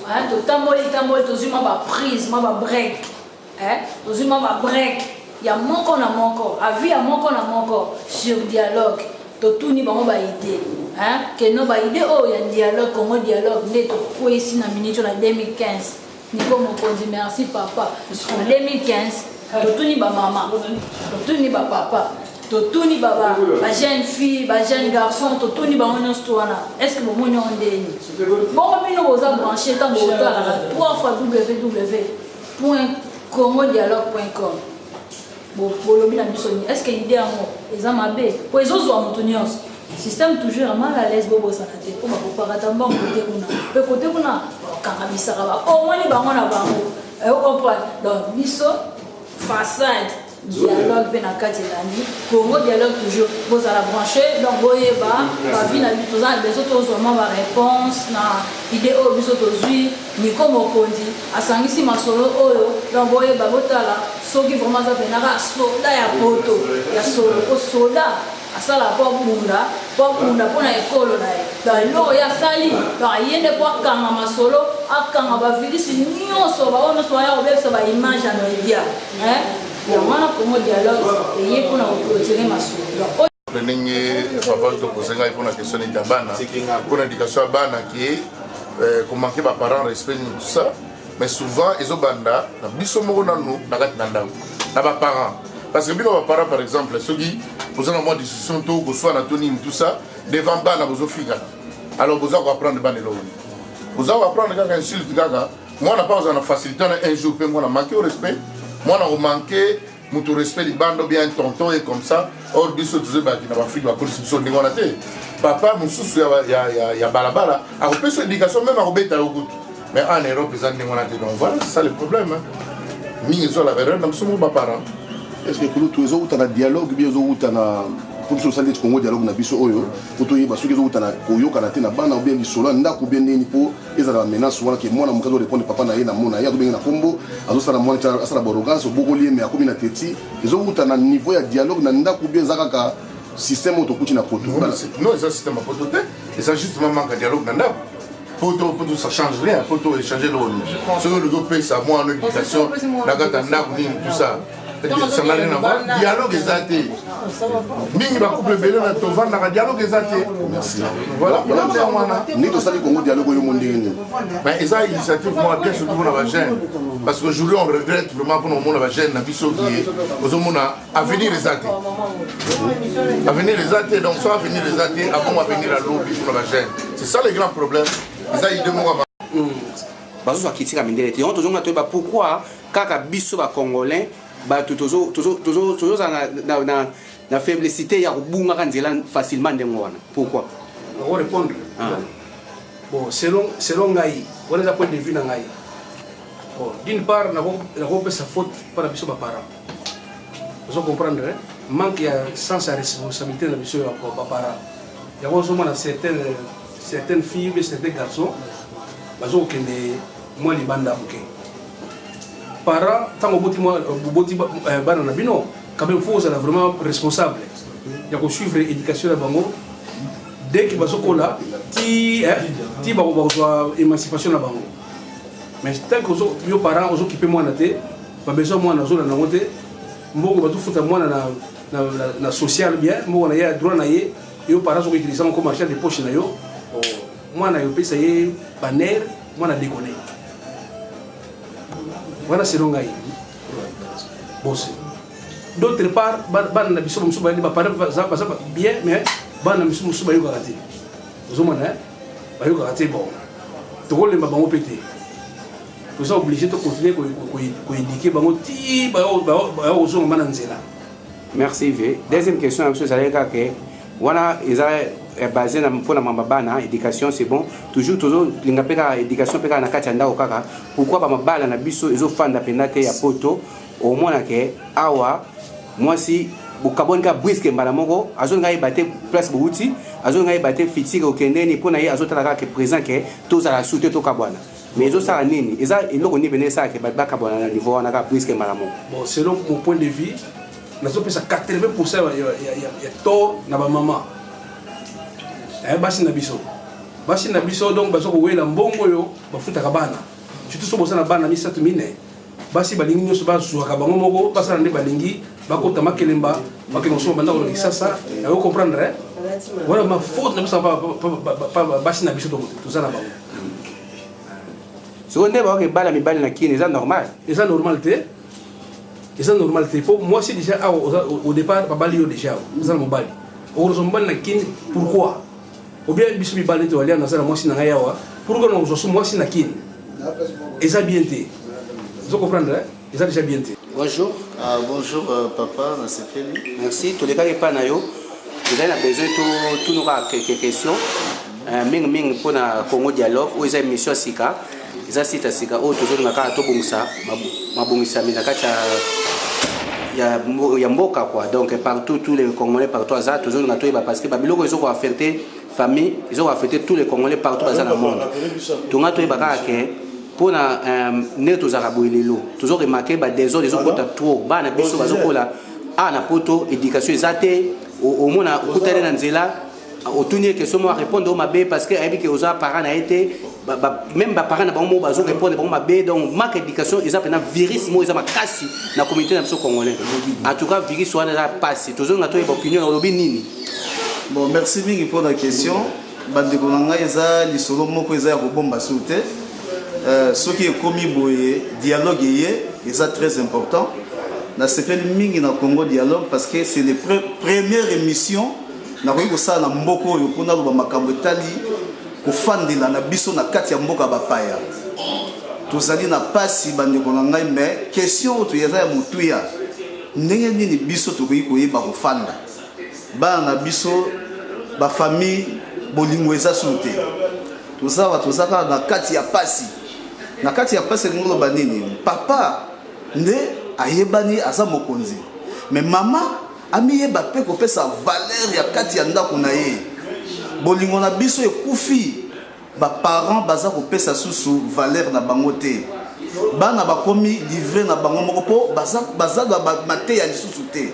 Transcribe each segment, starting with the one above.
hein to tamboli to zuma ba prise ma ba break hein to zuma ba break ya moko na moko avi ya moko na moko sur dialogue to tuni bango ba idée hein que no ba idée oh ya dialogue Congo dialogue ne to ko ici na minute na 2015 Nico Mokonzi merci papa en 2015 to tuni ba mama to tuni ba papa to tuni ba jeune fille ba jeune garçon to tuni ba on stoana est-ce que bon on ndeni bon bino boza brancher tant bota 3 fois www.congodialogue.com bon bolobi na biso est-ce que idée amo eza mabe po ezozwa moto nyonso système toujours mal à l'aise bobo sanate po ba parata mbongo côté kuna kanga bisaka ba o moni bango na bango e o comprendre donc biso façade dialogue pe na kati landi Congo dialogue toujours vous à la brancher donc boyeba ba vie na biso za besoin to vraiment ba réponse na idée o biso to zui ni comme okondi asangisi masolo oyo donc boyeba botala soki vraiment za penaka soda ya poto ya solo ko soda asala po bunda pona ekolo na ye donc eloko ya sali donc ayende po akanga masolo akanga bavirisi nyonso baono so ya obebisa ba image ya media yamana Congo dialogue eye mpona koclotire masolo ndenge papa tokosengai mpona question ya bana mpona éducation ya bana ki komanke baparent respect tout ça mais souvent ezobanda na biso moko nanu na kati na ndako na baparent parce que bino baparent par exemple soki vous avez une discussion tout soit anonyme tout ça devant bana vous ofika alors vous allez apprendre bana lo vous allez apprendre quand insulte gaga moi n'a pas besoin de faciliter un jour pe moi na manquer au respect moi na manquer mutu respect di bando bien tonton et comme ça or biso tuze ba ki na Afrique ba constitution ndingo na te papa mususu ya balabala a repé son éducation même a robeta au goût mais en Europe ils ont ndingo na te donc voilà c'est ça le problème mingi zo la verre na musumu ba parents. Est-ce que nous tous autres na dialogue bien autres na pour ce salir Congo dialogue na biso oyo pour to yeba soki autres na koyo kana te na bana ou bien lisolo ndako bien nini po ezala menace wana ke mwana mukazo répondre papa na ye na mona ya to bien na kombo azo sala mwana cha asala borogance boko lié mais akomi na teti ezo autres na niveau ya dialogue na ndako bien zaka système auto kuti na poto non c'est système poto te et ça justement manque dialogue na ndako poto ça change rien poto échanger l'eau ce que le groupe ça moi en éducation na gata ndako ni tout ça ça n'a rien à voir. Dialogue exacté. Mingi ba couple belé na to vendre na dialogue exacté. Merci. Voilà. Ni to sali Congo dialogue yo mondini. Mais esa initiative moi bien surtout pour la jeune parce que aujourd'hui on regrette vraiment pour nous la jeune na biso qui aux mona avenir exacté. Avenir exacté donc soit avenir exacté avant avenir à l'eau pour la jeune. C'est ça le grand problème. Esa idée moi bazo akitika mindelete. On toujours na pourquoi kaka biso ba congolais toujours na faiblesse ya kubunga kanzela facilement ndengwana pourquoi on va répondre bon selon ngai on a point de vue na ngai bon d'une part na ko sa faute par biso ba parents vous comprendre manque ya sens à responsabilité na biso ba parents ya ko so na certaines filles ou certains garçons bazo kende moi libanda buke parents tant boti bana na bino quand même faut être vraiment responsable il y a suivre l'éducation de bango dès que basokola ti ba émancipation na bango mais tant que yo parents aux occuper moi na te ba besoin moi na zona na ngote mbongo ba tout futa moi na social bien mbongo na ya droit na ye yo parents ont utilisé comme marché de poche na yo moi na yo pesa ye banner moi na déconner. Voilà c'est longai. Bosse. D'autre part, ban na biso musuba ni ba para bien mais ban na biso musuba yo kati. Ozomana ba yo kati bon. To ko le ba bango pété. Nous sommes obligés de continuer ko indiquer bango ti ba ozoma na nzela. Merci V. Deuxième question monsieur Zaleka que voilà ils basé pour la mambana éducation c'est bon toujours l'ingapeka éducation peka na kati ndako kaka pourquoi ba mabala na biso ezofanda penate ya poto au moins que awa moi si bukabonka brisque mbala moko azonga ibate place bouti azonga ibate fitike okendeni pona ye azotala kaka présent que tous à la soute to kabwana mais ezo sala nini eza eloko ni bene ça que ba kabwana na niveau na ka brisque mbala moko bon selon mon point de vue nazo pesa 80% ya to na ba maman basi na biso basi na biso donc bazoko wela mbongo yo bafutaka bana surtout so bosana bana misatu mine basi balingi nyonso bazwaka bango moko basala nde balingi bakota makelemba bakende kosoma bandako na kisasa yo comprendre voilà ma faute na biso basi na biso tozala bango seconde ba bala mibali na kini eza normal pour moi c'est déjà au départ babali yo déjà eza mobali okozo mobali na kini pourquoi ou bien biso mibali to alia na sala mwasi na yawa pourquoi non ozo mwasi na kini eza bien te vous comprenez eza déjà bien te. Bonjour. Bonjour papa na sepeli. Merci to le cas pas na yo vous avez besoin tout nous quelques questions ming pour na Congo dialogue ou eza émission sika eza sita sika o toujours ngaka to bongisa mabongisa minakata ya mboka quoi donc partout tous les Congolais partout ça toujours ngatoy parce que babiloko ils ont affecté famille ils ont affecté tous les Congolais partout dans le monde to ngatoy baka ke pona neto za raboilelo toujours remarquer ba des autres ils ont kota trop bana biso bazokola ana poto éducation ezate au mona kutana na nzela otuni question moi répondre au mabe parce que abi que aux parents a été même parents na bango bazo répondre bango mabe donc manque d'éducation ils appellent virus mo ils ma kasi na communauté na biso congolais en tout cas virus wana la passe toujours na to opinion lobi nini. Bon merci mingi pour la question bande ko nga eza lisolo moko eza ya ko bomba souté ce qui est commis boye dialogue yé eza très important na sepeli mingi na Congo dialogue parce que c'est les premières émissions na ko ça na mboko yo pona ba makambo etali ko fandela na biso na kati ya mboka bapaya tozali na pasi bande ko ngai mais question to yeza ya mutuya ndenge nini biso to ko yeba ko fanda ba na biso ba famille bolingo eza souté tozaka na kati ya pasi ngolo banini papa nde ayebani aza mokonzi mais mama amiyeba pe ko pesa valeur ya kati ya ndako na ye bolingo na biso ekufi ba parents baza ko pesa susu valeur na bango te bana bakomi livré na bango moko po baza ba mate ya lisusu te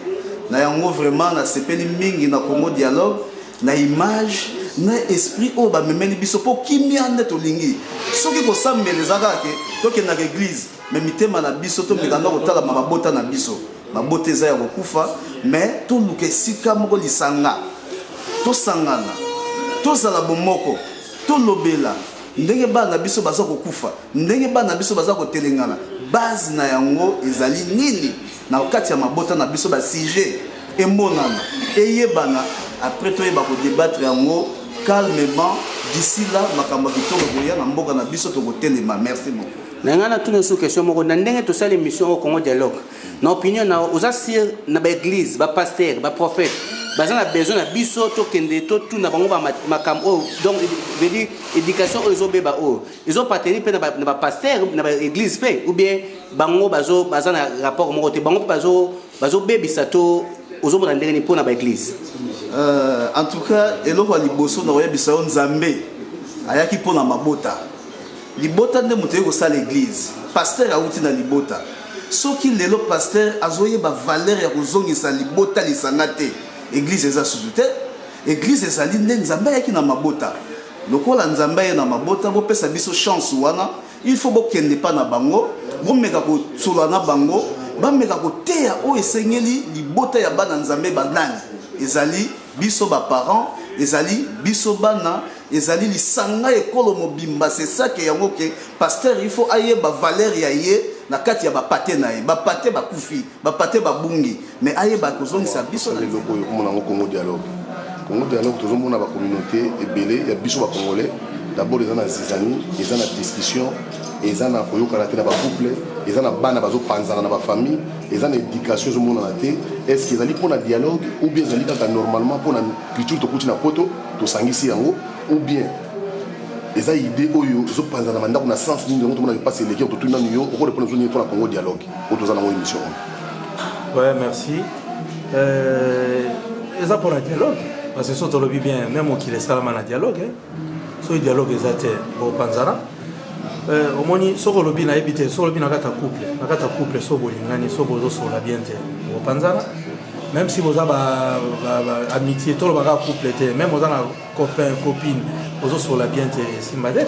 na yango vraiment na sepeli mingi na Congo dialogue na image na esprit o ba memeli biso po kimia nde tolingi soki ko sambelezaka ke toke na église mais mitema na biso to mikanda kotala mabota na biso mabote za ya kokufa mais to luke sika moko lisanga to sangana to sala bomoko to lobela ndenge bana biso baza kokufa ndenge bana biso baza kotelengana base na yango ezali nini na kati ya mabota na biso ba sujet emonana eyebana après to yeba ko débattre yango calmement d'ici là makambo kitoko boya na mboka na biso to kotelema. Merci beaucoup. Nangana tuna sous question moko na ndenge to sala émission au Congo dialogue na opinion na osasir na ba église ba pasteur ba prophète baza na besoin na biso to kende to tout na bango ba makambo donc veut dire éducation aux obeba o ils ont partenaire pe na ba pasteur na ba église pe ou bien bango baza na rapport moko te bango bazo bebisa to aux hommes ndenge ni pona ba église. En tout cas eloko liboso na oyebisa nzambe ayaki pona mabota libota nde moto ko sala l'église pasteur auti na libota soki lelo pasteur azoye ba valeur ya kozongisa libota lisanga te église eza susu te église ezali nde nzambe ayaki na mabota lokola nzambe ye na mabota bopesa biso chance wana il faut bokende pa na bango bomeka kosola na bango bameka koteya o esengeli libota ya bana nzambe banani ezali biso ba parents ezali biso bana ezali lisanga ekolo mobimba c'est ça que yango ke pasteur il faut ayeba valeur ya ye na kati ya bapate na ye bapate bakufi bapate babungi mais ayeba kozongisa biso na loko yo mona ngo Congo dialogue tozomona ba communauté ebele ya biso ba congolais d'abord ezana zizani ezana discussion ezana koyokana te na ba couple ezana bana bazo panzana na ba famille ezana éducation zomona na te est-ce que ezali pona dialogue ou bien ezali kaka normalement pona culture to kuti na poto to sangisi yango ou bien eza idée oyo zo panzana mandako na sens nini ngo tomona passer les to tuna niyo ko répondre zoni to na Congo dialogue o to zana mo émission. Ouais, merci. Eza pour un dialogue parce que surtout le bien même qui les salama na dialogue so dialogue ezate bo panzana omoni soko lobi na ebite soko lobi na kata couple so bolingani so bozo so la bien te bo panzana même si vous avez amitié, tout le monde couple, même vous avez copain, copine, vous sur la bien simbadé.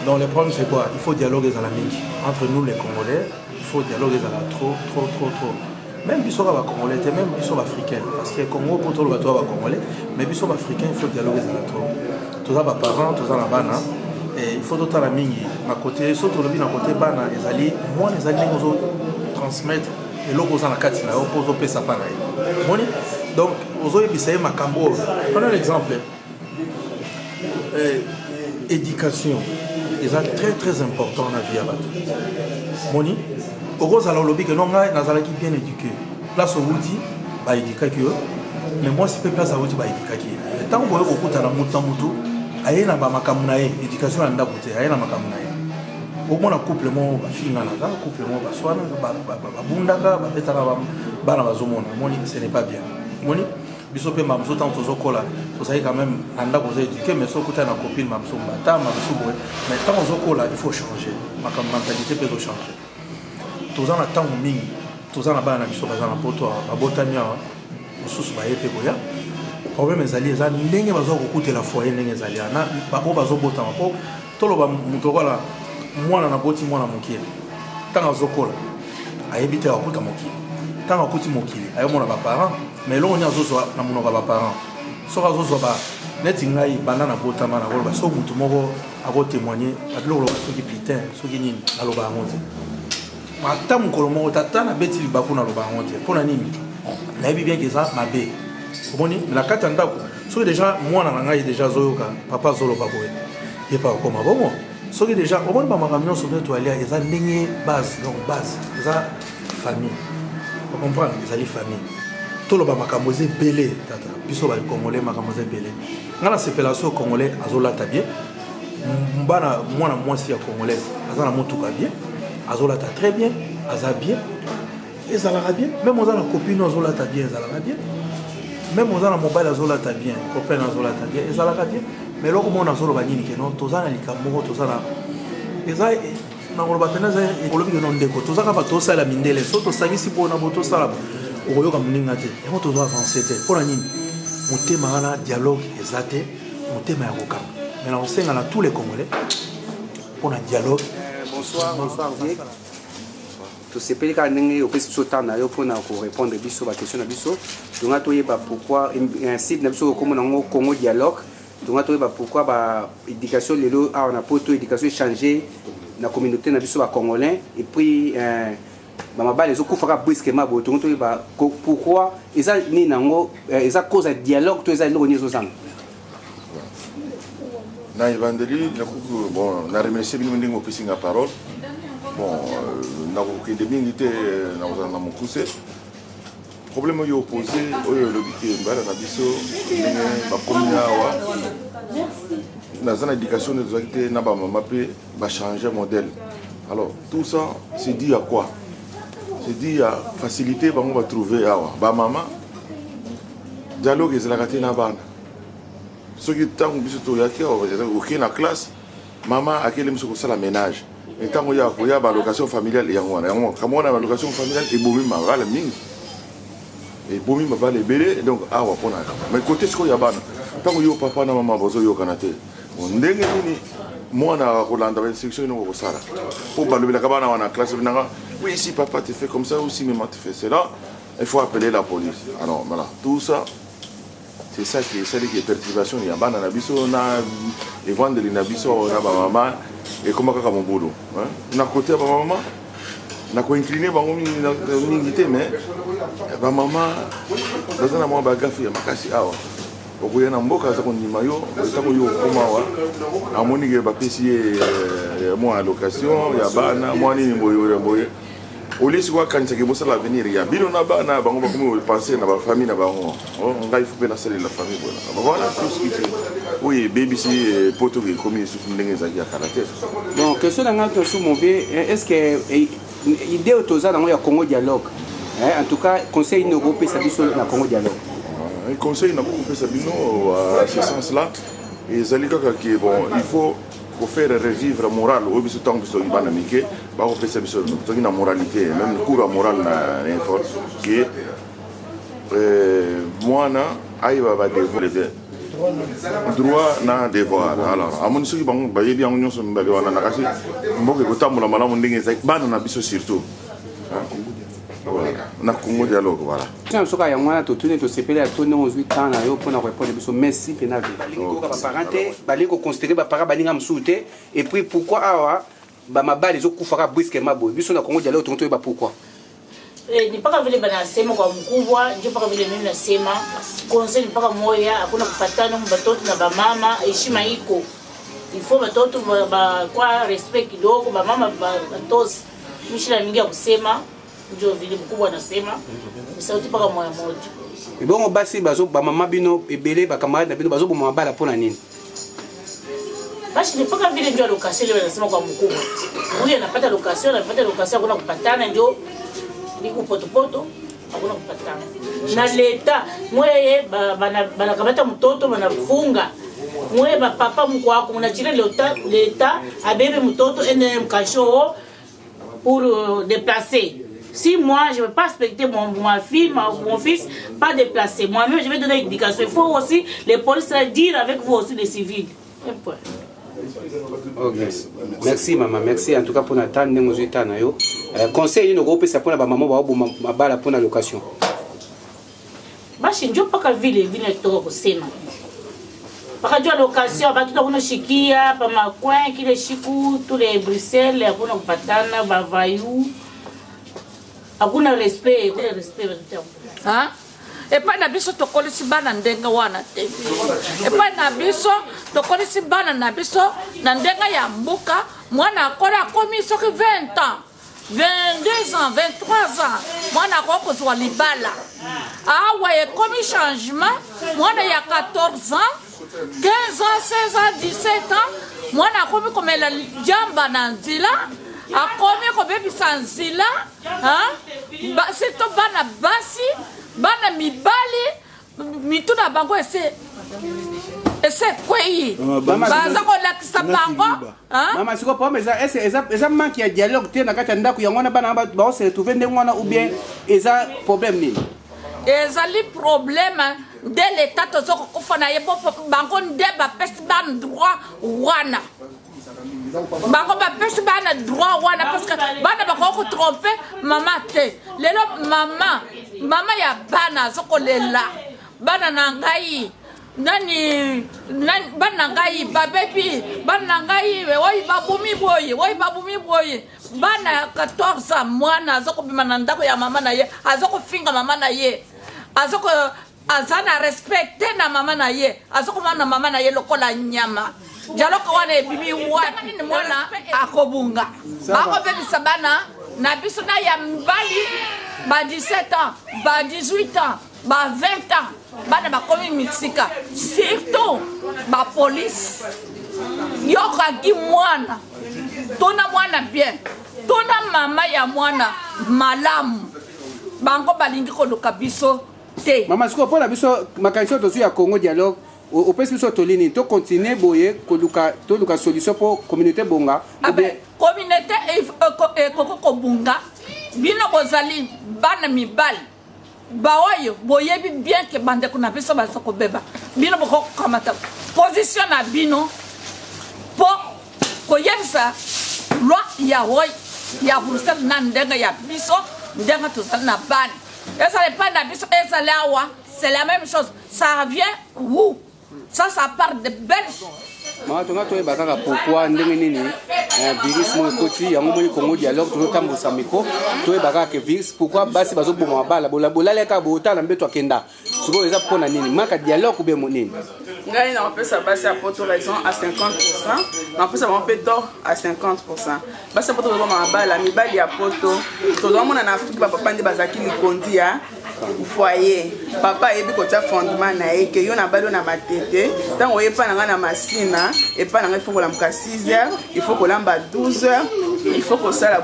Donc le problème c'est quoi? Il faut dialoguer dans la mine. Entre nous les Congolais, il faut dialoguer dans la trop. Même si on va Congolais, même si on va africain, parce que Congo pour tout le monde va Congolais, mais si on va africain, il faut dialoguer dans la trop. Tous les parents, tous les bana, et il faut d'autres la mine. À côté, surtout le bien à côté bana, moi les alliés nous transmettre et l'autre aux en la carte là, opposé au pesa pana. Donc, vous avez essayé ma cambo. Prenez l'exemple. Éducation. C'est très important dans la vie à Batou. Moni, au gros, alors lobby que non, on a bien éduqué. Place au outil, bah éduquer que mais moi si place à outil bah éduquer. Tant que vous avez beaucoup de temps aye na ba makamunaye éducation anda côté aye na makamunaye. Au moins la couple mo ba finga na ka couple mo ba swana ba bundaka ba betaka ba na bazomona. Moni ce n'est pas bien. Moni biso pe mamso tant tozokola tozali quand même anda ko éduquer mais so kuta na copine mamso mbata mamso boy mais tant ozokola il faut changer ma mentalité peut changer tozana tant mingi tozana bana biso bazana poto abotania mususu ba yepe boya problème ezali eza ndenge bazo kokutela foyer ndenge ezali na babo bazobota mpo toloba muto kola mwana na boti mwana mokili tant azokola ayebite akuta mokili tant akuti mokili ayomona ba parents mais là on a zozo na monoko ba parents so ka zozo ba neti ngai banana botama na koloba so mutu moko ako témoigner abilo lo so ki putain so ki nini na loba ngonte mata mukolo moko tata na beti libaku na loba ngonte pona nini na yebi bien que ça mabe omoni na kata ndako so déjà mwana na ngai déjà zoyoka papa zolo baboye ye pa ko mabomo so ki déjà omoni ba makamio so to alia eza ndenge base donc base eza famille vous comprenez les famille tout le monde makamboze belé tata biso ba congolais makamboze belé ngana sepelation congolais azola tabie mbana mwana mwasi ya congolais azana motuka bien azola ta très bien aza bien ezala bien même ozana copine azola ta bien ezala bien même ozana mobile azola ta bien copain azola ta bien ezala bien mais loko mona azolo ba nini ke non tozana likambo tozana eza na ngoloba pena za ekolobi ke non ndeko tozaka ba tosala mindele so tosangisi bona boto sala okoyoka moninga te yango tozo avancer te mpona nini motema wana dialogue eza te motema ya kokanga mais na kosenga na tous les congolais mpona dialogue. Bonsoir tosepeli kaka ndenge opesi biso temps na yo mpona korépondre biso baquestion na biso donga toyeba pourquoi site na biso okomona yango Congo dialogue donga toyeba pourquoi baéducation lelo awa na poto éducation échanger na communauté na biso bacongolais et puis bamabale ezokufaka brusquement boye tongo toyeba pourquoi eza nini nango eza cause ya dialogue to eza eloko nini ezozanga na evangeli nakuku bon na remercier bino ndenge opesi nga parole bon nakokende mingi te nakozala na mokuse problème oyo opposé oyo elobi ke mbala na biso ndenge bakomi awa naza na éducation ne tozalaki te na bamama mpe bachanger modèle alors tout ça c'est dit à quoi? C'est dit à faciliter bango va trouver awa ba maman dialogue ezalaka te na bana soki ntango biso toyaki oke na classe mama akele biso kosala ménage ntango ya koya balocation familiale yango wana yango kamona balocation familiale ebomi mabala mingi ebomi mabala ebele donc awa mpona mais côté sikoyo ya bana ntango yo papa na mama bozoyokana te ndenge nini mwana akolanda bainstruction ino kokosala po balobelaka bana wana classe binanga oui si papa te fait comme ça ou si maman te fait cela il faut appeler la police alors voilà tout ça c'est ça qui est celle qui est perturbation ya bana na biso na evandeli na biso na ba mama et comment kaka mon boulot na côté ba mama na ko incliner bango mingi te mais ba mama bazana mo ba gafi ya makasi awa okoya na mboka za kondima yo tango yo koma wa amoni ke bapesi mo allocation ya bana mo nini boye olisi kwa kanisa ke bosala avenir ya bino na bana bango bakomi penser na ba famille na bango ngai faut bien saluer la famille bona voilà tout ce qui fait oui baby si poto ke komi sous ndenge za ya caractère bon question na ngato sous mon vie est-ce que idée autoza na ya Congo dialogue en tout cas conseil no groupe ça biso na Congo dialogue un conseil na groupe ça bino à ce sens là et zalika que bon il faut faire revivre moral au biso tant biso ibana mike ba ko pesa biso to na moralité même le cours moral na effort que mwana ayeba badévoile te droit na devoir. Alors amoni soki bango bayebi yango nyonso mibale wana na kasi mboka ekotambola malamu ndenge ezali bana na biso surtout na Congo dialogue voilà. Soka ya mwana totune to sepele ya tone 18 ans na yo pona répondre biso merci pena vie. Balingo ka parenté balingo considérer ba para baninga msute et puis pourquoi awa ba mabali zo kufaka brusquement boy biso na Congo dialogue tonto ba pourquoi ni paka vile banasema kwa mkubwa ndio paka vile mimi nasema conseil ni paka moya hakuna kupatana mbatoto na bamama heshima iko ifo batoto kwa respect kidogo bamama batosi mishina mingi ya kusema ndio vile mkubwa anasema ni sauti paka moya moja ibongo basi bazo bamama bino ebele bakamara na bino bazo bomama bala pona nini basi ni paka vile ndio location ile wanasema kwa mkubwa huyu anapata location hakuna kupatana ndio niko poto hakuna kupatana na leta mweye banakamata mtoto banafunga mweye papa mko wako mnachira leta abebe mtoto ende mkasho pour déplacer. Si moi je ne veux pas respecter ma fille, mon fils, pas déplacer. Moi-même je vais donner une indication. Il faut aussi les policiers dire avec vous aussi les civils. Un point. Okay. Merci maman, merci en tout cas pour notre temps conseil nous groupe ça pour la maman ba bala pour la location. Bashi ndio paka vile toka kusema. Paka jua location ba tutakuna shikia pa macoin kile shiku tous les Bruxelles hakuna kupatana ba vayu. Hakuna respect hein? Et pas na biso tokolisi bana ndenga wana te. Et pas na biso tokolisi bana na biso na ndenga ya mbuka mwana akola komi soki 20 ans 22 ans 23 ans mwana akoko zwa libala awa ye komi changement mwana ya 14 ans 15 ans 16 ans 17 ans mwana akomi komela jamba na nzila akomi kobebisa nzila sito bana basi bana mibali mituna bango ese kwei baza kolakisa bango mama siko pome eza manque ya dialogue te na kati ya ndako yango wana bana ba se retrouver ndenge wana ou bien eza problème nini ezali problème de l'état tozoko kufana ye bango nde bapesi bana droit wana bango bapesi bana droit wana parce que bana bakoko tromper mama te lelo mama ya bana azokolela bana na ngai nani bana ngai babebi bana ngai oyi babumi boye bana 14 mwana azokobima na ndako ya mama na ye azokofinga mama na ye azana respecte na mama na ye azokomana mama na ye lokola nyama jaloko wana ebimi wana mwana akobunga bakobebisa bana na biso na ya mbali ba 17 ans ba 18 ans ba 20 ans bana bakomi mitsika surtout ba police yokaki mwana tona mwana bien tona mama ya mwana malamu bango balingi koluka biso te mama siko pona biso makanisi tozu ya Congo dialogue au pesi biso tolini to continuer boye toluka solution pour communauté bonga communauté koko bunga bino bozali bana mibali baoyo boyebi bien que bande kuna biso basoko beba bino boko kamata position na bino po koyebisa loi ya hoy ya Bruxelles na ndenga ya biso ndenga tozali na bana esa le pas na biso esa lawa c'est la même chose ça revient où ça part de belles ma tonga to eba kaka pourquoi ndenge nini virus mo koti yango mo Congo dialogue to tambusa miko to eba kaka virus pourquoi basi bazoboma bala bola leka botala mbeto akenda siko eza pona nini maka dialogue be mo nini ngai na pesa basi a poto raison à 50% na pesa mo pe tort à 50% basi poto boma bala mibali ya poto to do mona na Afrique ba papa ndi bazaki likondi ya foyer papa ebi kotia fondement na eke yo na balo na matete tango yepa na na masina et pas il faut qu'on l'a 6 heures il faut qu'on l'a 12 heures il faut qu'on ça la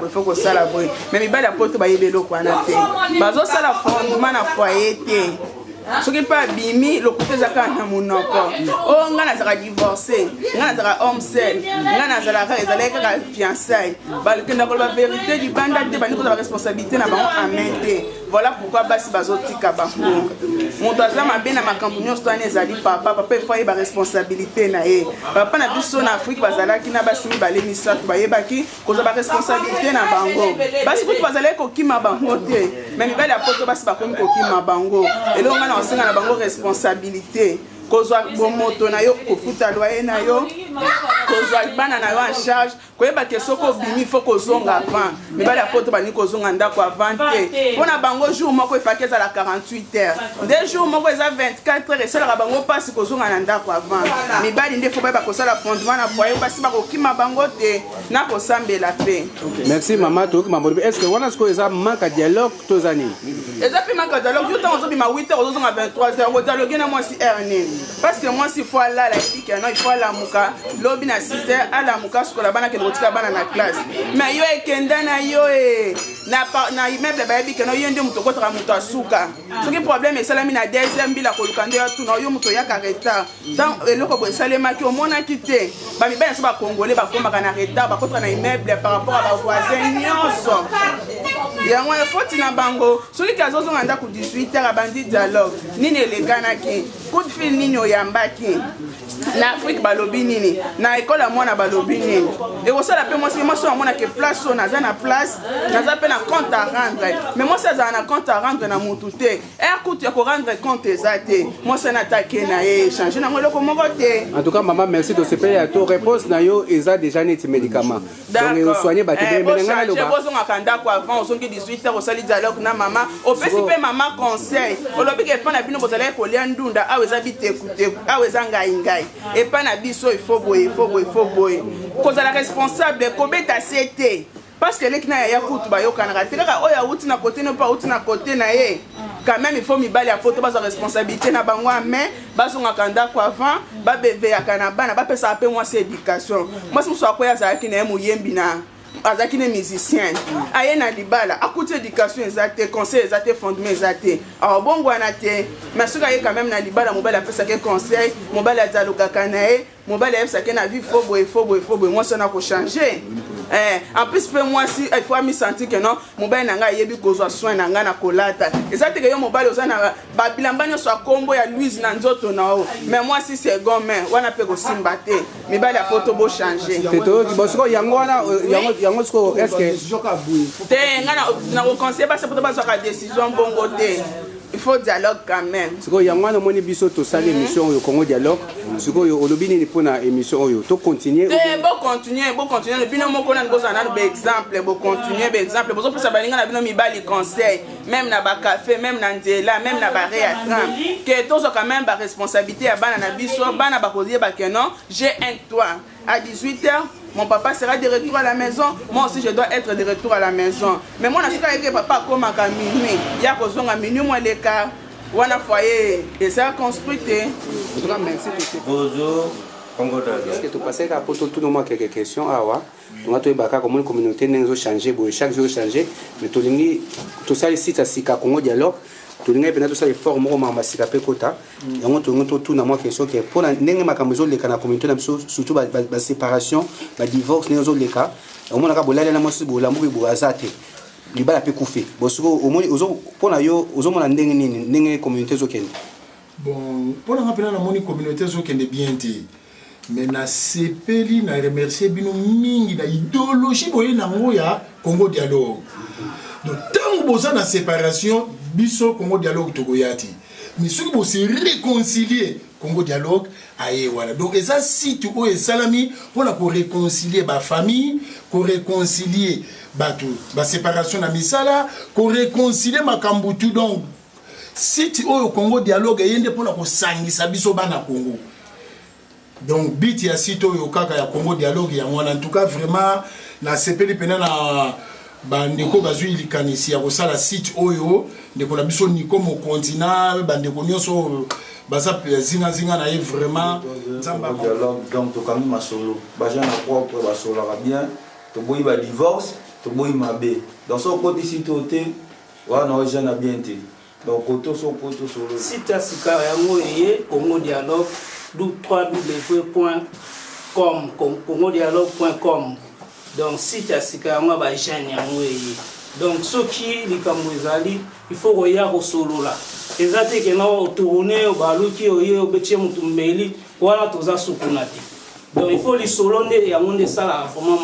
boy mais mi bala poto ba yebelo kwa na te bazo ça la fondement na foyer te soki mpe abimi lokuta eza kaka na monoko oyo ngai nazalaka divorcé ngai nazalaka homme seul ngai nazalaka ezalaki kaka fiançaille bakenda koloba vérité libanda te bandi kozala responsabilité na bango amen te voilà pourquoi basi bazotika bango moto aza mabe na makambo nyonso to wana ezali papa efo ayeba responsabilité na ye papa na biso na afrique bazalaki na basi mibale misato bayebaki kozwa baresponsabilité na bango basi kutu bazalaki kokima bango te me mibale ya poto basi bakomi kokima bango eloko ngai na kosenga na bango responsabilité kozwa bomoto na yo kofuta loyer na yo kozwa bana na yo en charge koyeba ke soko obimi fo kozonga avant mibali ya poto bani kozonga ndako avant te mpona bango jour moko efaki ezala 48 heures nde jour moko eza 24 heures esalaka bango mpasi kozonga na ndako avant mibali nde fo bayeba kosala fondement na foyer basi bakokima bango te na kosambela mpe. Merci mama toyoki mambo est ce que wana sikoyo eza manque ya dialogue toza nini eza mpe manque ya dialogue yo ntango ozobima 8 heures ozozonga 23 heures kodialogue na mwasi heure nini parce que mwasi il faut alala yebi ke non il faut alamuka lobi na 6 heures alamuka sukola bana kende kotika bana na classe mais yo ekenda na yo na immeuble bayebi ke non yo nde moto okotaka moto asuka soki problème esalami na deuxième mbila koluka nde yatuna yo moto oyaka retard tant eloko boye esalemaki omonaki te bamibali na so bakongole bakomaka na retard bakotaka na immeuble par rapport a bavoisin nyonso yango efoti na bango soki azozonga ndako 18 heures abandi dialogue nini elekanaki coup de fil nini oyambaki na Afrique balobi nini na école ya mwana balobi nini ekosala mpe mwasi amonake place oyo naza na place naza mpe na compte à rendre mais mwasi azala na compte à rendre na mutu te kutu ya korendre compte eza te mwasi anatake na ye échange nango eloko moko te. En tout cas maman merci de sepele ya to réponse na yo eza déjà neti médicament donc esoigne bozongaka ndako avant ozongi 18 heures osali dialogue na mama opesi mpe mama conseil olobi ke epa na bino bozalaki kolia ndunda awa eza bitekuteku awa eza ngai epa na biso ifo boye kozala responsable kobeta se te parce que leki na yaya kutu bayokanaka te kaka oyo awuti na kote no pa awuti na kote na ye quand même il faut mibali ya poto bazwa responsabilité na bango ame bazongaka ndako avant babeveyaka na bana bapesaka mpe mwasi éducation mwasi mosu akoya azalaki na ye moyembi na azalaki ne musicien aye na libala akuti éducation eza te conseil eza te fondement eza te abongwana te mais soki aye quand même na libala mobali apesaki conseil mobali azalukaka na ye mobali ayebisaki na vie fo boye mwasi na kochange en plus mpe mwasi il faut amisentir ke non mobali na ngai ayebi kozwa soin na ngai na kolata eza teke yo mobali oza na babilamba nyonso ya kombo ya louise na nzoto na yo mais mwasi second main wana mpe kosimba te mibali ya poto bochange bosiko yango wana yango siko estce te ngai na koconseille basi poto bazwaka décision bongo te il faut dialogue quand même. Siko yango wana moni biso to sala émission oyo Congo dialogue siko yo olobi nini pona émission oyo to continuer bo continuer bino moko na ngoza na be exemple bo exemple bozo pesa balinga na bino mibali conseil même na ba café même na nzela même na ba réatran que tozo quand même ba responsabilité ya bana na biso bana ba kozier ba que non j'ai un toit à 18 heures. Mon papa sera de retour à la maison, moi aussi je dois être de retour à la maison. Mais moi, je sais que papa comme à minuit, il y a besoin à minuit, moi les cas, ou à foyer, et ça construit. Merci. Bonjour. Est-ce que tu passes à tout le monde quelques questions? Ah ouais. Donc tu es baka comme une communauté n'a changé, chaque jour changé, mais tout ça ici, ça c'est qu'à Congo dialogue. Tout le monde tout ça les formes au masika pe kota et on tout na moi question que pour ndenge makambo les kana communauté na surtout ba séparation ba divorce les autres les cas on a ka bolala na mosi bola mbu bo azate libala pe kufi bosoko au moins ozo pona yo ozo mona ndenge nini ndenge communauté zo kende bon pour na pena na moni communauté zo kende bien te mais na sepeli na remercier bino mingi na idéologie boye na ngoya Congo dialogue. Donc tant que vous avez une séparation, biso Congo dialogue togoyati. Mais si vous se réconcilier Congo dialogue, aïe voilà. Donc ça si tu es salami pour la réconcilier ma famille, pour réconcilier ma séparation na misala, pour réconcilier ma kambutu donc si tu es au Congo dialogue yende pour la sangisa biso bana Congo. Donc bit ya sito yo kaka ya Congo dialogue ya mwana en tout cas vraiment na sepeli pena na bandeko bazui likanisi ya kosala site oyo ndeko na biso niko mo continent bandeko nyonso baza zinga na ye vraiment nzamba dialogue donc to kami masolo baja na propre basolo la bien to boyi ba divorce to boyi mabe dans son côté site oté wana oja na bien te Site à Sika yango eye Congo Dialogue www.com congodialogue.com. Donc site à Sika yango ba jeune yango eye. Donc ce qui likambo ezali il faut roya ko solo là. Ezate ke na tourner au baluki oye obetie mutu mbeli wana toza sukunati. Donc il faut li solo nde yango nde sala vraiment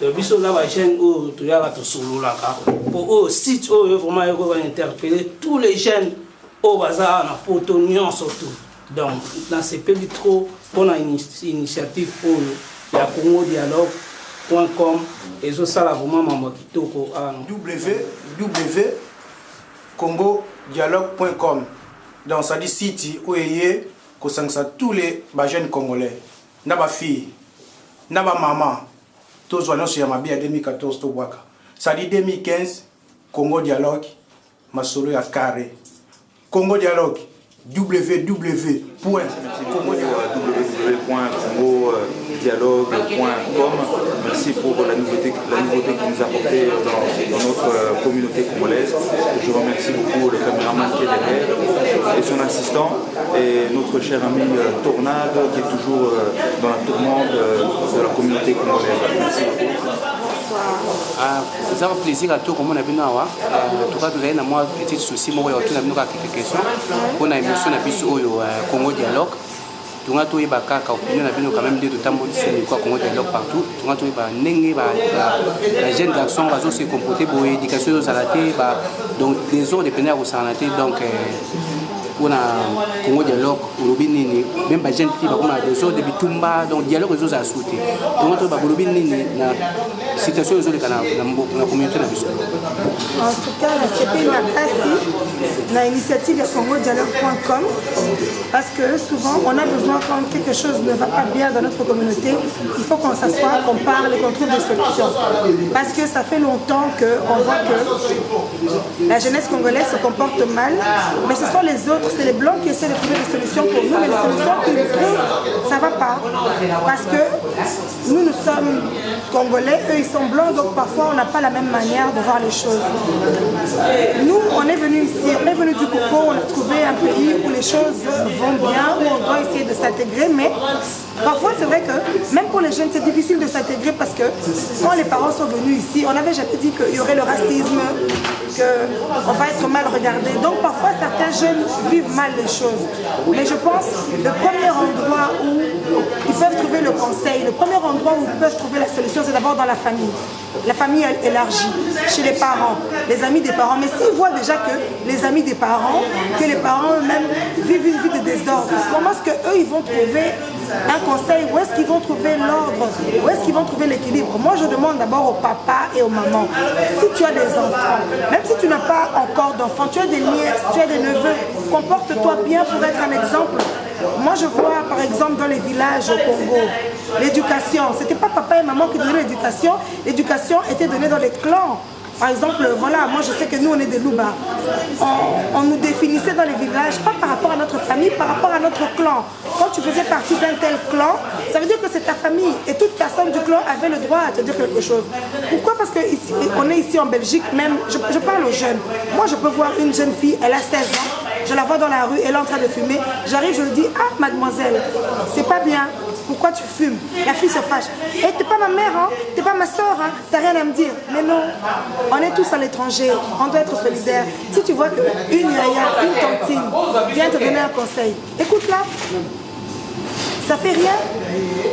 le biso là ba jeune o to ya to solo là ka. Pour au site o vraiment il faut interpeller tous les jeunes au bazar na potonion surtout. Donc dans ces pays trop on a une initiative pour la Congo Dialogue.com et ça ça vraiment maman kitoko www.congodialogue.com. Donc ça dit site où est que ça tous les jeunes congolais, n'aba fille, n'aba maman, tous les gens qui 2014 to waka. Ça dit 2015 Congo Dialogue, ma solo ya carré. Congo Dialogue www.congodialogue.com. Merci pour la nouveauté que vous apportez dans notre communauté congolaise. Je remercie beaucoup le caméraman qui est derrière et son assistant et notre cher ami Tornade qui est toujours dans la tourmente de la communauté congolaise. Merci beaucoup. C'est un plaisir à tout comme on a vu nous. En tout cas, vous avez moi petit souci, moi j'ai quelques questions. On a émission à Bissau au Congo Dialogue. Tout a tout est baka opinion a quand même de temps quoi Congo Dialogue partout. Tout a tout est nengue la jeune garçon va se comporter pour éducation aux alatés donc des autres dépendants aux salatés donc on a Congo Dialogue urubini même pas jeune fille on a des autres depuis Tumba donc dialogue aux autres à sauter donc on va urubini na situation aux autres canaux na communauté na biso. En tout cas la CP Makasi la initiative congodialogue.com parce que souvent on a besoin quand quelque chose ne va pas bien dans notre communauté il faut qu'on s'assoie qu'on parle et qu'on trouve des solutions parce que ça fait longtemps qu'on voit que la jeunesse congolaise se comporte mal mais ce sont les autres, c'est les blancs qui essaient de trouver des solutions pour nous mais les solutions qu'ils trouvent ça ne va pas parce que nous sommes congolais, eux ils sont blancs donc parfois on n'a pas la même manière de voir les choses. Nous on est venus ici, on est venus du Congo, on a trouvé un pays où les choses vont bien, où on doit essayer de s'intégrer mais parfois c'est vrai que même pour les jeunes c'est difficile de s'intégrer parce que quand les parents sont venus ici on n'avait jamais dit qu'il y aurait le racisme, qu'on va être mal regardé donc parfois certains jeunes vivent mal les choses mais je pense que le premier endroit où ils peuvent trouver le conseil, le premier endroit où ils peuvent trouver la solution c'est d'abord dans la famille élargie, chez les parents, les amis des parents mais s'ils voient déjà que les amis des parents, que les parents eux-mêmes vivent une vie de désordre, comment est-ce qu'eux ils vont trouver un conseil, où est-ce qu'ils vont trouver l'ordre, où est-ce qu'ils vont trouver l'équilibre? Moi je demande d'abord au papa et aux mamans, si tu as des enfants, même si tu n'as pas encore d'enfants, tu as des nièces, tu as des neveux, comporte-toi bien pour être un exemple. Moi je vois par exemple dans les villages au Congo, l'éducation, c'était pas papa et maman qui donnaient l'éducation, l'éducation était donnée dans les clans. Par exemple, voilà, moi je sais que nous on est des Louba. On nous définissait dans les villages, pas par rapport à notre famille, par rapport à notre clan. Quand tu faisais partie d'un tel clan, ça veut dire que c'est ta famille. Et toute personne du clan avait le droit à te dire quelque chose. Pourquoi? Parce qu'on est ici en Belgique, même, je parle aux jeunes. Moi je peux voir une jeune fille, elle a 16 ans, je la vois dans la rue, elle est en train de fumer. J'arrive, je lui dis, ah mademoiselle, c'est pas bien. Pourquoi tu fumes? La fille se fâche. Et t'es pas ma mère, hein? T'es pas ma soeur, hein? T'as rien à me dire. Mais non, on est tous à l'étranger, on doit être solidaires. Si tu vois qu'une yaya, une tantine vient te donner un conseil, écoute-la. Ça fait rien.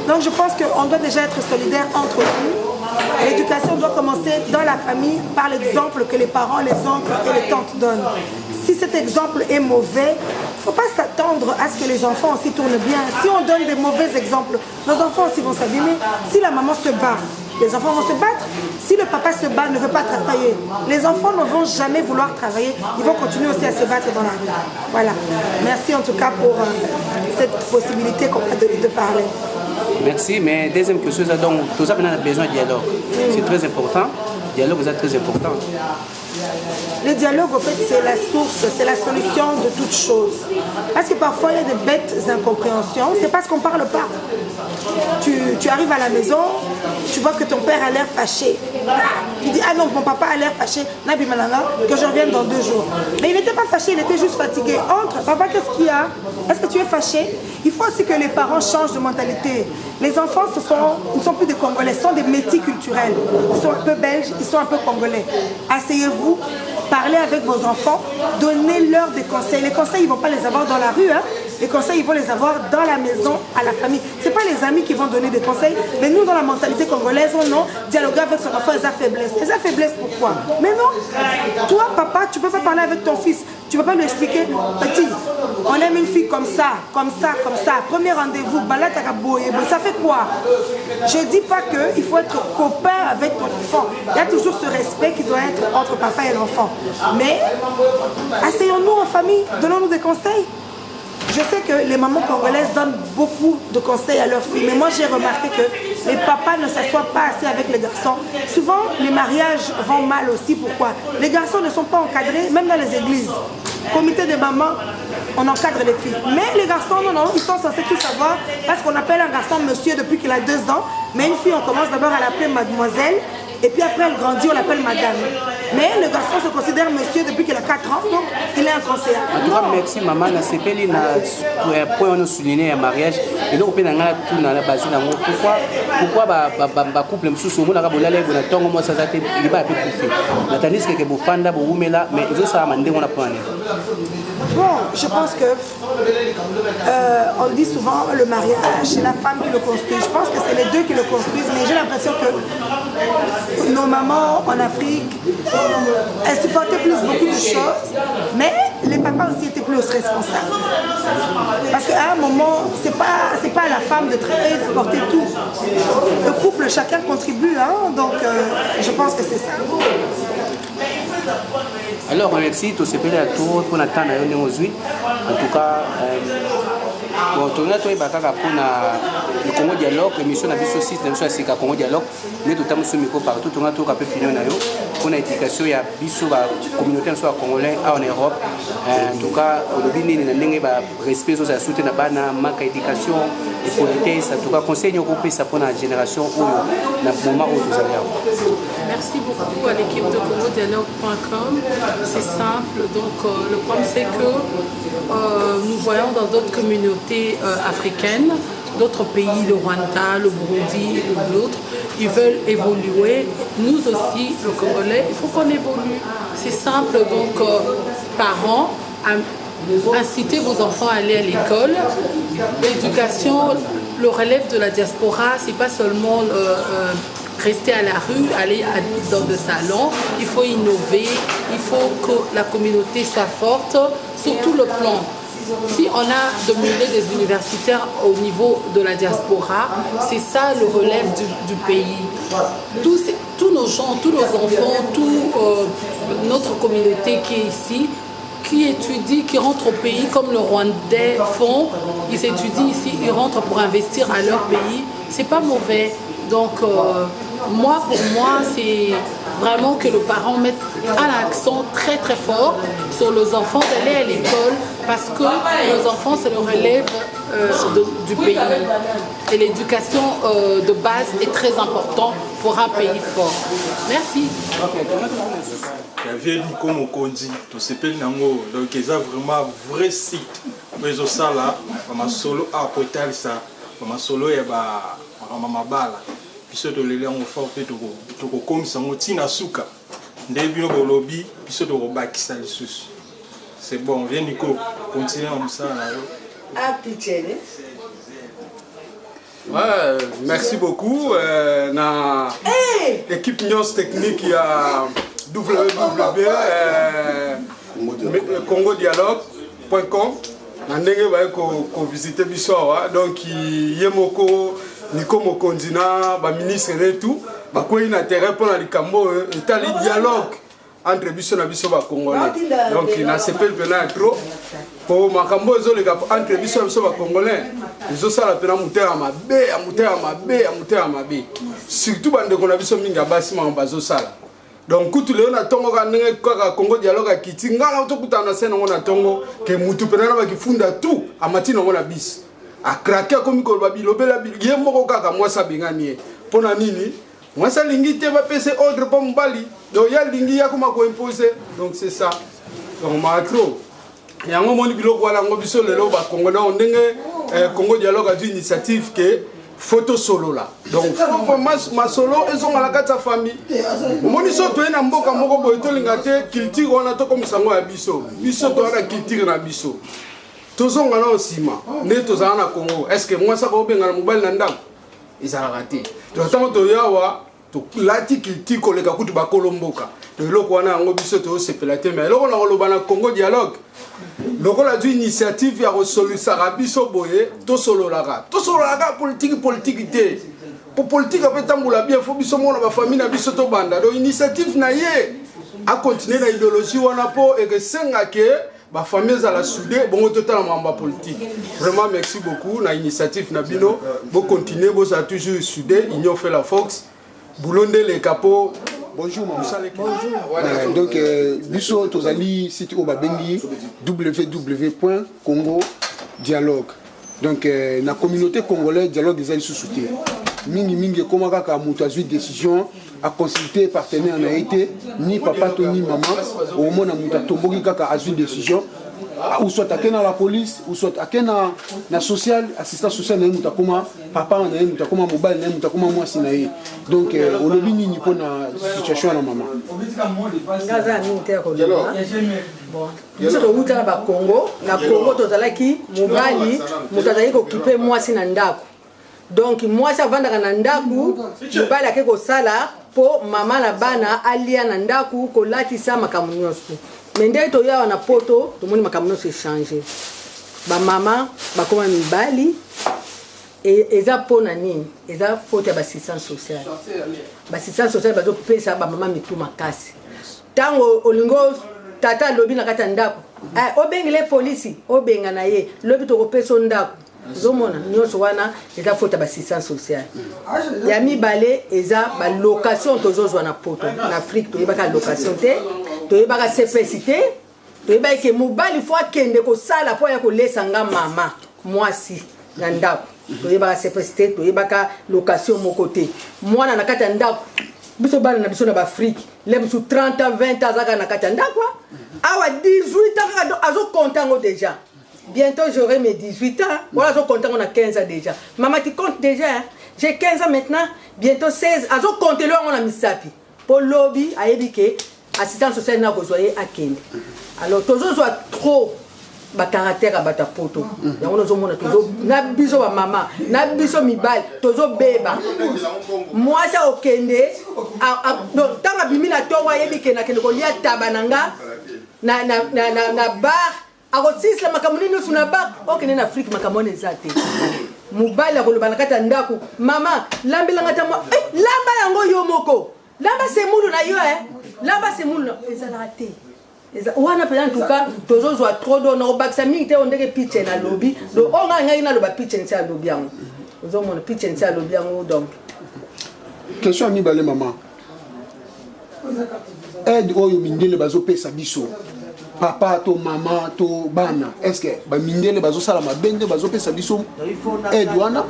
Donc je pense qu'on doit déjà être solidaires entre nous. L'éducation doit commencer dans la famille par l'exemple que les parents, les oncles et les tantes donnent. Si cet exemple est mauvais, il ne faut pas s'attendre à ce que les enfants aussi tournent bien. Si on donne des mauvais exemples, nos enfants aussi vont s'abîmer. Si la maman se bat, les enfants vont se battre. Si le papa se bat, ne veut pas travailler, les enfants ne vont jamais vouloir travailler. Ils vont continuer aussi à se battre dans la rue. Voilà. Merci en tout cas pour cette possibilité qu'on m'a donnée de parler. Merci, mais deuxième question, donc tout ça, on a besoin de dialogue. C'est très important. Le dialogue est très important. Le dialogue, en fait, c'est la source, c'est la solution de toute chose. Parce que parfois, il y a des bêtes incompréhensions. C'est parce qu'on ne parle pas. Tu arrives à la maison, tu vois que ton père a l'air fâché. Tu dis, ah non, mon papa a l'air fâché, que je revienne dans 2 jours. Mais il n'était pas fâché, il était juste fatigué. Entre, papa, qu'est-ce qu'il y a? Est-ce que tu es fâché? Il faut aussi que les parents changent de mentalité. Les enfants, ils ne sont plus des Congolais, ce sont des métis culturels. Ils sont un peu belges, ils sont un peu congolais. Asseyez-vous, parlez avec vos enfants, donnez-leur des conseils. Les conseils, ils ne vont pas les avoir dans la rue, hein. Les conseils, ils vont les avoir dans la maison, à la famille. Ce n'est pas les amis qui vont donner des conseils, mais nous, dans la mentalité congolaise, non, dialoguer avec son enfant, ils ont faiblesse. Ils ont faiblesse pourquoi? Mais non, toi, papa, tu ne peux pas parler avec ton fils. Tu ne peux pas lui expliquer, petit, on aime une fille comme ça, comme ça, comme ça. Premier rendez-vous, ça fait quoi? Je ne dis pas qu'il faut être copain avec ton enfant. Il y a toujours ce respect qui doit être entre papa et l'enfant. Mais asseyons-nous en famille, donnons-nous des conseils. Je sais que les mamans congolaises donnent beaucoup de conseils à leurs filles, mais moi j'ai remarqué que les papas ne s'assoient pas assez avec les garçons. Souvent, les mariages vont mal aussi. Pourquoi? Les garçons ne sont pas encadrés, même dans les églises. Comité de mamans, on encadre les filles. Mais les garçons, non, ils sont censés tout savoir parce qu'on appelle un garçon monsieur depuis qu'il a 2 ans. Mais une fille, on commence d'abord à l'appeler mademoiselle. Et puis après, elle grandit, on l'appelle madame. Mais le garçon se considère monsieur depuis qu'il a 4 ans, donc il est un conseiller. En tout cas, merci maman. Na sepeli na point on a souligné un mariage. Et donc on peut n'anga tout na la base na ngo. Pourquoi ba couple msusu mo na ka bolala bo na tongo mo sa zate il ba pe kufi. Na tandis que bo fanda bo umela mais ils ça mande on a pas. Bon, je pense que on dit souvent le mariage, c'est la femme qui le construit. Je pense que c'est les deux qui le construisent, mais j'ai l'impression que nos mamans en Afrique, elles supportaient plus beaucoup de choses, mais les papas aussi étaient plus responsables. Parce qu'à un moment, c'est pas à la femme de travailler, de porter tout. Le couple, chacun contribue, hein, donc je pense que c'est ça. Alors, merci, tout ce que à tout pour attendre aujourd'hui. En tout cas, bon, tout le monde le Congo Dialogue, l'émission n'a pas aussi, c'est le Congo Dialogue, mais tout le monde se partout, tout le monde a pu finir pour l'éducation, il y a la communauté congolaise en Europe. En tout cas, le respect sur la soutien de la manque d'éducation, de politesse, en tout cas, conseil européen pour la génération où dans le moment où nous allons. Merci beaucoup à l'équipe de CongoDialogue.com. C'est simple, donc le problème c'est que nous voyons dans d'autres communautés africaines, d'autres pays, le Rwanda, le Burundi, l'autre, ils veulent évoluer. Nous aussi, le Congolais, il faut qu'on évolue. C'est simple, donc parents, incitez vos enfants à aller à l'école. L'éducation, le relève de la diaspora, c'est pas seulement rester à la rue, aller dans le salon. Il faut innover, il faut que la communauté soit forte sur tout le plan. Si on a de milliers des universitaires au niveau de la diaspora, c'est ça le relève du pays. Tous nos gens, tous nos enfants, toute notre communauté qui est ici, qui étudient, qui rentrent au pays comme le Rwandais font, ils étudient ici, ils rentrent pour investir à leur pays, c'est pas mauvais. Donc pour moi, c'est vraiment que le parent mette un accent très très fort sur les enfants d'aller à l'école parce que les enfants c'est le relève du pays et l'éducation de base est très importante pour un pays fort. Merci. Il y a comme on dit, tout ce pays donc il y a vraiment vrai site. Mais au ça là, ma solo à portal ça, ma solo est ba ma bala. Biso to lele on fa pe to ko komisa motina suka ndebi no lobby biso to bakisa lisusu. C'est bon, viens Nico, continue comme ça là. Ah Pichele. Ouais, merci beaucoup na équipe Nyos technique il y a CongoDialogue.com na ndenge ba ko visiter biso donc yemoko Nico Mokondina, ba ministre et tout, ba quoi il a intérêt pour la likambo, état le dialogue entre biso na biso ba congolais. Donc il a s'appelle pena trop pour makambo zo le entre biso na biso ba congolais. Ils ont ça la pena muter à mabe. Surtout bande ko na biso minga basi ma bazo sala. donc kutu leo na tongo ka ndenge kaka Congo dialogue akiti ngala tokutana sena ngona tongo ke mutu penana bakifunda tout amati na ngona bis a craquer comme ko babilobela ye moko kaka mwasa bengani pona nini mwasa lingi te ba pese ordre pa mbali donc ya lingi ya kuma ko imposer donc c'est ça donc matro yango moni biloko wala ngo biso lelo ba Congo na ndenge Congo dialogue a initiative ke photo solo là donc ma solo et sont à la carte famille moni so to na mboka moko boy to linga te culture wana to comme sango ya biso to na culture na biso to zonga na osima ne to za na Congo est-ce que moi ça ko benga na mobile na ndako izala raté to tango to yawa to lati culture ko leka kutu ba kolomboka to loko wana ngo biso to sepelate mais loko na ko na Congo dialogue loko la initiative ya resolu sarabiso boye to solo la politique té pour politique après tamboula bien faut biso mona ba famille na biso to banda donc initiative na ye a continuer na idéologie wana po et que senga ke ba famille za la soudé bon total mamba politique vraiment merci beaucoup na initiative na bino bo continuer bo ça toujours soudé union fait la force boulonde les capots. Bonjour maman. Bonjour. Donc biso tozali site au babengi www.congo dialogue. Donc na communauté congolaise dialogue des sous-souté. Mingi comment kaka mutu azui décision à consulter partenaire na été ni papa to ni maman au moins na mutu tomboki kaka azui décision ou soit akena la police ou soit akena na social assistance sociale na mutu koma papa na mutu koma mobile na mutu koma mwasi na ye donc au lobby ni pona situation na maman ngaza ni te ko bon biso to uta ba Congo na Congo tozalaki mobali mutu azali ko kipe mwasi na ndako donc mwasi avandaka na ndaku mobali ake kosala po mama na bana alia na ndaku kolatisa makambo nyonso mais nde toya na poto tomoni makambo nyonso échanger ba mama bakoma mibali eza pona nini eza faute ya assistance sociale bazo pesa ba mama mitu makasi tango olingo tata lobi na kata ndako obengele polisi obenga na ye lobi to kopesa ndako zomona nyonso wana eza faute ya assistance sociale ya mibale eza ba location tozozwa na poto na Afrique toyebaka location te toyebaka CPC te toyebaka ke mobali fo akende kosala po ya kolesa nga mama mwasi na ndako toyebaka CPC te toyebaka location moko te mwana na kati ya ndako biso bana na biso na ba Afrique le biso 30 ans 20 ans zaka na kati ya ndako awa 18 ans azo kontango déjà. Bientôt j'aurai mes 18 ans. Voilà, je compte, on a 15 ans déjà. Maman, tu comptes déjà. Hein? J'ai 15 ans maintenant. Bientôt 16. Je compte là, on a mis ça. Pour le lobby, à éduquer, assistance sociale, n'a pas besoin à Kenya. Alors, tous les autres trop. Ba caractère à bata poto. Ya on zo mona tozo na biso ba mama, na biso mibal, tozo beba. Moi ça okende donc tanga bimina towa yebike na kende ko lia tabananga na bar. Arosis la makamoni no suna ba okene na Afrique makamoni zate. Mubali akoloba na kata ndako. Mama, lambela ngata mo lamba yango yo moko. Lamba semulu na yo Lamba semulu ezala te. Wana pela en tout cas tozo zo trop do na obaksa mingi te ondeke pitch na lobby. Do onga ngai na loba pitch na lobby yango. Ozo mona pitch na lobby yango donc. Question mi balé maman. Aide oyo mindele bazo pesa biso. Papa to maman to bana est-ce que ba mindele bazo sala mabende bazo pesa biso aide wana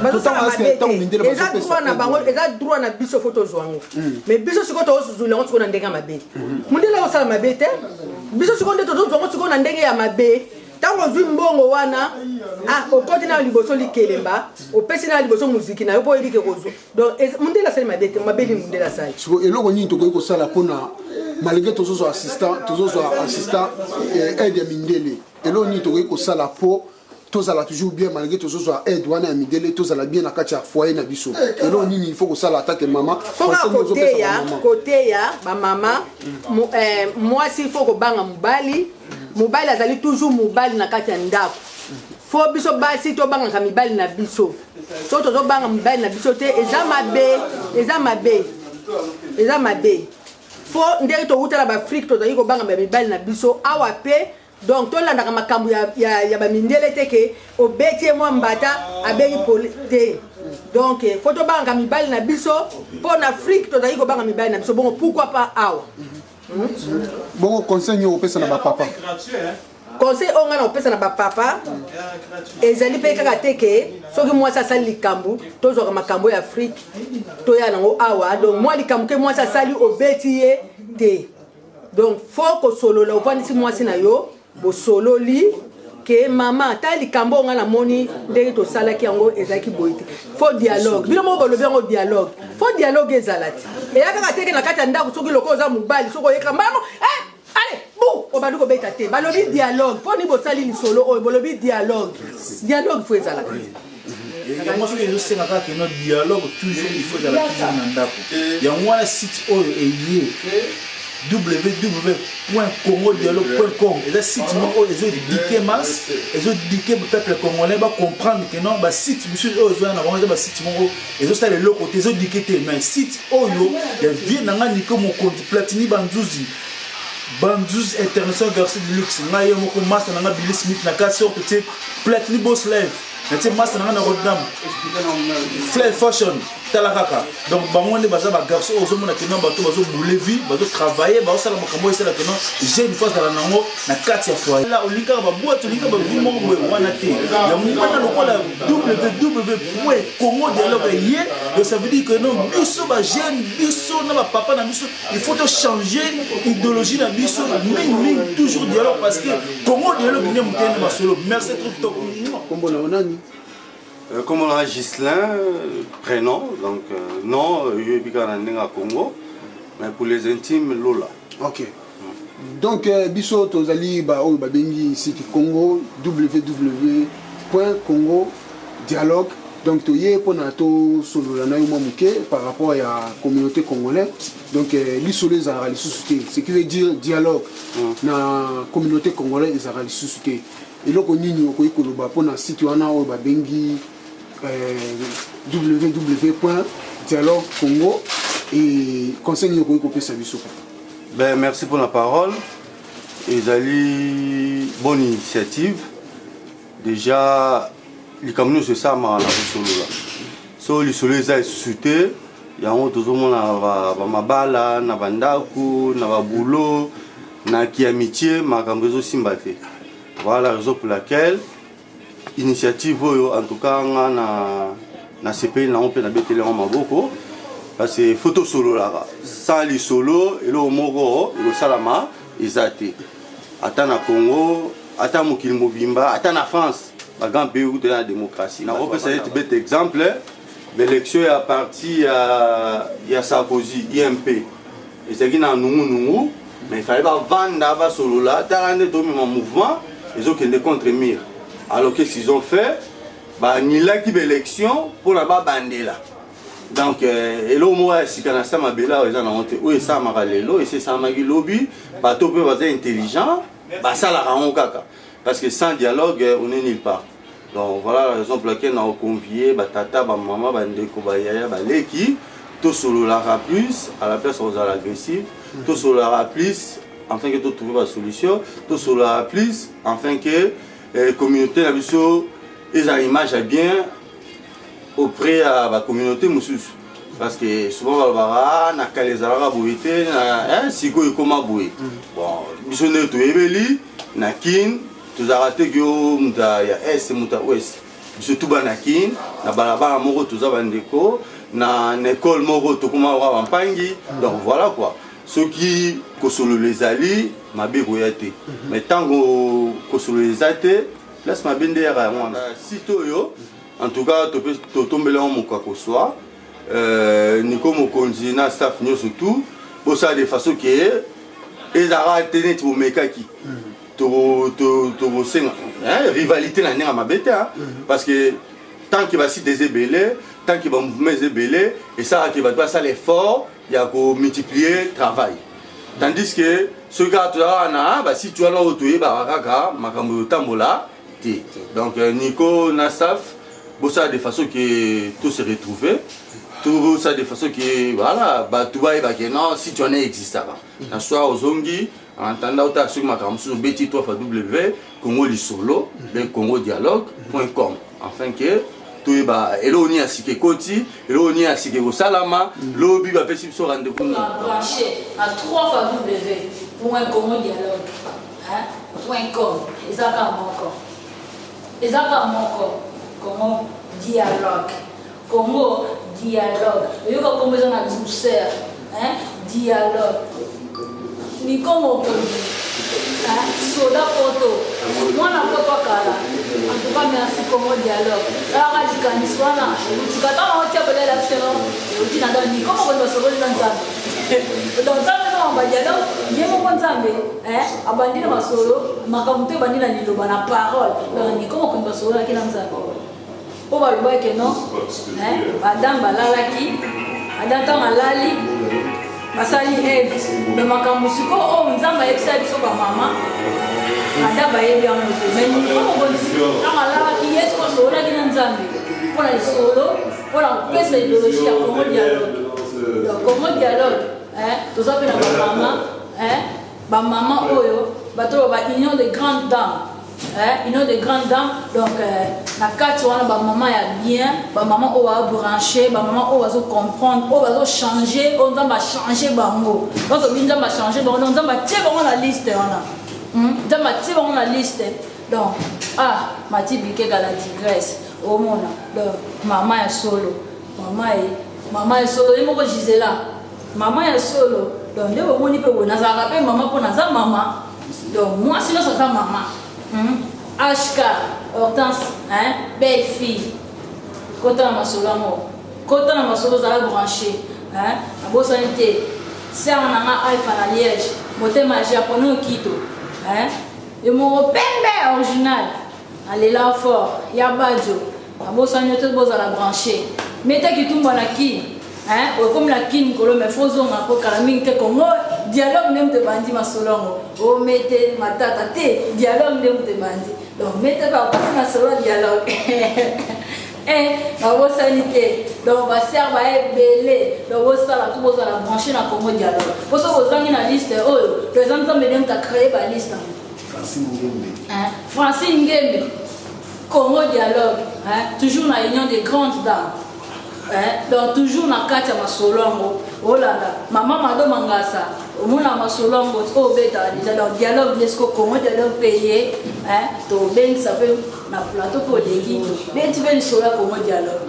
bazo sala mabende eza droit na bango eza droit na biso photo zwango mais biso siko to zuzula ngo siko na ndenga mabe mundele ko sala mabete biso siko ndo to zwango siko na ndenge ya mabe tango zwi mbongo wana okoti na liboso likelemba opesi na liboso muziki na yo po elike kozo donc mundele sala mabete mabeli mundele sala siko eloko nini to ko sala pona malgré tous les assistants aide à mindele et là ni to ko sala po tous ala toujours bien malgré tous les aide wana mindele tous ala bien na kacha foyer na biso et là ni il faut ko sala attaque maman côté ya ba maman moi s'il faut ko banga mobali azali toujours mobali na kacha ndako fo biso basi to banga ka mibali na biso so to banga mibali na biso te eza mabe fo ndenge to utala ba Afrique to zali ko banga mibali na biso awa pe donc tolandaka makambo ya bamindele te ke obeti mwa mbata abengi te donc fo tobanga mibali na biso mpo na afrique tozali kobanga mibali na biso bongo pourquoi pas awa bongo conseil nyo opesa na bapapa conseil oyo ngai na kopesa na bapapa ezali mpe kaka te ke soki mwasi asali likambo tozwaka makambo ya afrique toya nango awa donc mwa likambo ke mwasi asali obeti ye te donc fo kosolola ovandisi mwasi na yo bosololi ke mama ta likambo oyo ngai namoni ndenge tosalaki yango ezalaki boye te fo dialogue bino moko bolobi yango dialogue fo dialogue ezala te eya kaka teke na kati ya ndako soki loko oza mobali soki oyeka mbamo allez bu obandi kobeta te balobi dialogue mpo ni bosali lisolo oyo bolobi dialogue fo ezala te yango soki ezosenga kaka no dialogue toujours il faut ezala toujours na ndako yango wana site oyo eye www.congodialogue.com eza site moko oyo ezodike masse ezodike peuple congolais bacomprendre que non basite mosusu oyo ezoya na bango eza basite moko ezosala eloko te ezodike te mais site oyo ya vie na ngai niko mokonzi platini banzuzi international garçon de luxe ngai ye moko master na ngai Billy Smith na kati sorte te platini boss live na te master na ngai na Rotterdam Fly Fashion tala kaka donc bango nde baza ba garçon ozomona ke non bato bazo boule vie bazo travailler bazosala makambo esala ke non jeune fois zala nango na kati ya foyer la olinga ba boîte olinga ba vie moko boye wana te ya mwana lokola www.congodialogue ye donc ça veut dire que non biso ba jeune biso na ba papa na biso il faut to changer idéologie na biso mingi toujours dialogue parce que Congodialogue ne mutene masolo merci trop kombo na onani comme on a Ghislain, prénom, donc non, je suis à Congo, mais pour les intimes, Lola. Ok. Donc, biso tozali ba oyo babengi site Congo www.congo dialogue. Donc toye pona to solo na yo moké par rapport à la communauté congolaise. Donc lisolo ezara lisusuté, ce qui veut dire dialogue na communauté congolaise ezara lisusuté. Et loko nini okoyi koloba pona site wana oyo babengi www.dialogue.congo et conseil ni okoyi kopesa biso. Ben merci pour la parole. Ezali bonne initiative. Déjà les camions c'est ça ma la solo là. So les solo ezali suscité yango tozomona ba mabala na bandaku na ba boulot na ki amitié makambo ezo simbate. Voilà la raison pour laquelle initiative en tout cas na CPI na on peut na betele en maboko parce que photo solo là sans les solo et le moko le salama ezate ata na Congo ata mokili mobimba ata na France ba grand pays de la démocratie na on peut ça être bête exemple l'élection est à parti ya Sarkozy IMP et c'est qui na nungu mais il fallait pas vendre ba solo là talande to mon mouvement ils ont qu'une contre mire. Alors qu'est-ce qu'ils ont fait? Bah ni là qui élection pour la bas bandela. Donc et là moi si quand ça m'a bela ils en ont honte. Oui ça m'a ralelo et c'est ça m'a lobby. Bah tout peut être intelligent. Bah ça la rend caca. Parce que sans dialogue on n'est nulle part. Donc voilà la raison pour laquelle on a convié bah tata bah maman bah ndeko bah yaya bah l'équipe tout solo la plus à la place aux agressifs tout solo la plus afin que tu trouves la solution, tout cela plus, afin que la communauté la biso ait une image bien auprès de la communauté musus. Parce que souvent on va na kalezara boité na siko ikoma boé. Bon, biso ne to ebeli na kin to arrêté que muta ya est muta ouest. Biso tout banakin na balabala moko to za bandeko na école moko to koma wa mpangi. Donc voilà quoi. Ceux qui kosolo les ali mabe goyate mais tant que kosolo les ate place mabe ndera mwana sito yo en tout cas to tombela mo kwa koswa niko mokonzi na staff nyo surtout pour ça de façon que ezara tenet bo mekaki to senga rivalité na ndenga mabete parce que tant que va si des ébélés tant que va mouvement ébélé et ça qui va pas ça l'effort il y a qu'à multiplier le travail. Tandis que ce gars là, si tu as là où tu es, donc Nico Nassaf, ça de façon que tout se retrouve, tout ça de façon que voilà, tu vas non, si tu en es existant. La soirée aux Zongi, en attendant que tu as beti toi w Congo Lisolo ben Congo Dialogue.com afin que tu ba eloni asike koti eloni asike ko salama lobi ba pesi so rendez-vous branché à 3 w Congo Dialogue .com ezaka moko Congo Dialogue yoka komeza na douceur dialogue ni como soda poto mwana poto akala antuka merci Congo Dialogue ala likanisi wana utikata na otia bela action utina ndani como kwa masolo na nzambe donc tanga ba dialogue yemo kwa nzambe abandina masolo makamute bandina liloba na parole donc ni como kwa masolo na kina nzambe po baloba ke non madame balalaki adata malali basali eve me makambo siko oyo nzambe ayebisa biso bamama ada bayebi yango te me amalaki yesu asololaki na nzambe mpona lisolo mpona kopesa idéologie ya Congo Dialogue toza mpe na bamama oyo bato ba union de grande dame union de grande dame donc na kati wana bamama ya bien bamama oyo babranché bamama oyo bazocomprendre oyo bazochanger oyo nzambe achange bango donc obi nzambe achange bango donc nzambe atie bango na liste wana nzambe atie bango na liste donc Mati Bikega la tigresse omona donc mama ya solo mama ya solo ye moko Gisela mama ya solo donc nde bomoni mpe boye nazalaka mpe mama mpo naza mama donc mwasi nyonso aza mama HK, Hortense, belle fille. Kota na masolo mo. Kota na masolo za branché. Abo sanité. Sœur na Alpha na Liège. Motema japonais Kito. Et mon pembe original. Allez là fort. Ya badjo. Abo sanité boza la branché. Mettez qui tombe na kin. Comme la kin kolo me fozo na ko kalami te Congo. Dialogue même te bandi masolo. O mettez matata te dialogue même te bandi. Donc mettez pas na solo dialogue. Na sanité. Donc va ser va belé. Donc ça la tout boza la brancher na Congo Dialogue. Pour ça vous avez na liste oh, par exemple comme même ta créé ba liste. Francine Ngembe. Congo Dialogue, toujours na union des grandes dames. Donc toujours na kati ya masolongo olanda mama mado mangasa omona masolongo o beta déjà donc dialogue lesco Congo Dialogue payé to ben ça fait na plateau pour legi ben tu veux le sola Congo Dialogue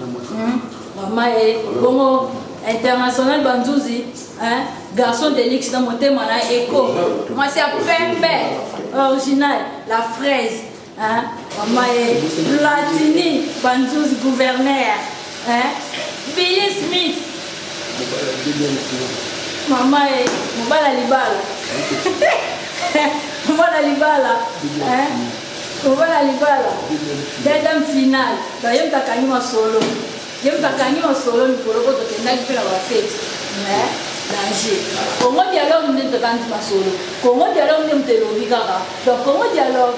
mama e bongo international banzuzi garçon de luxe dans motema na eco moi c'est pembe original la fraise mama e Platini banzuzi gouverneur Billy Smith mama mobala libala mobala libala dedam final ba yem takangi masolo mikolo ko tokendaki mpe na bafete danger Congo Dialogue nde tokangi masolo Congo Dialogue nde moto elobi kaka donc Congo Dialogue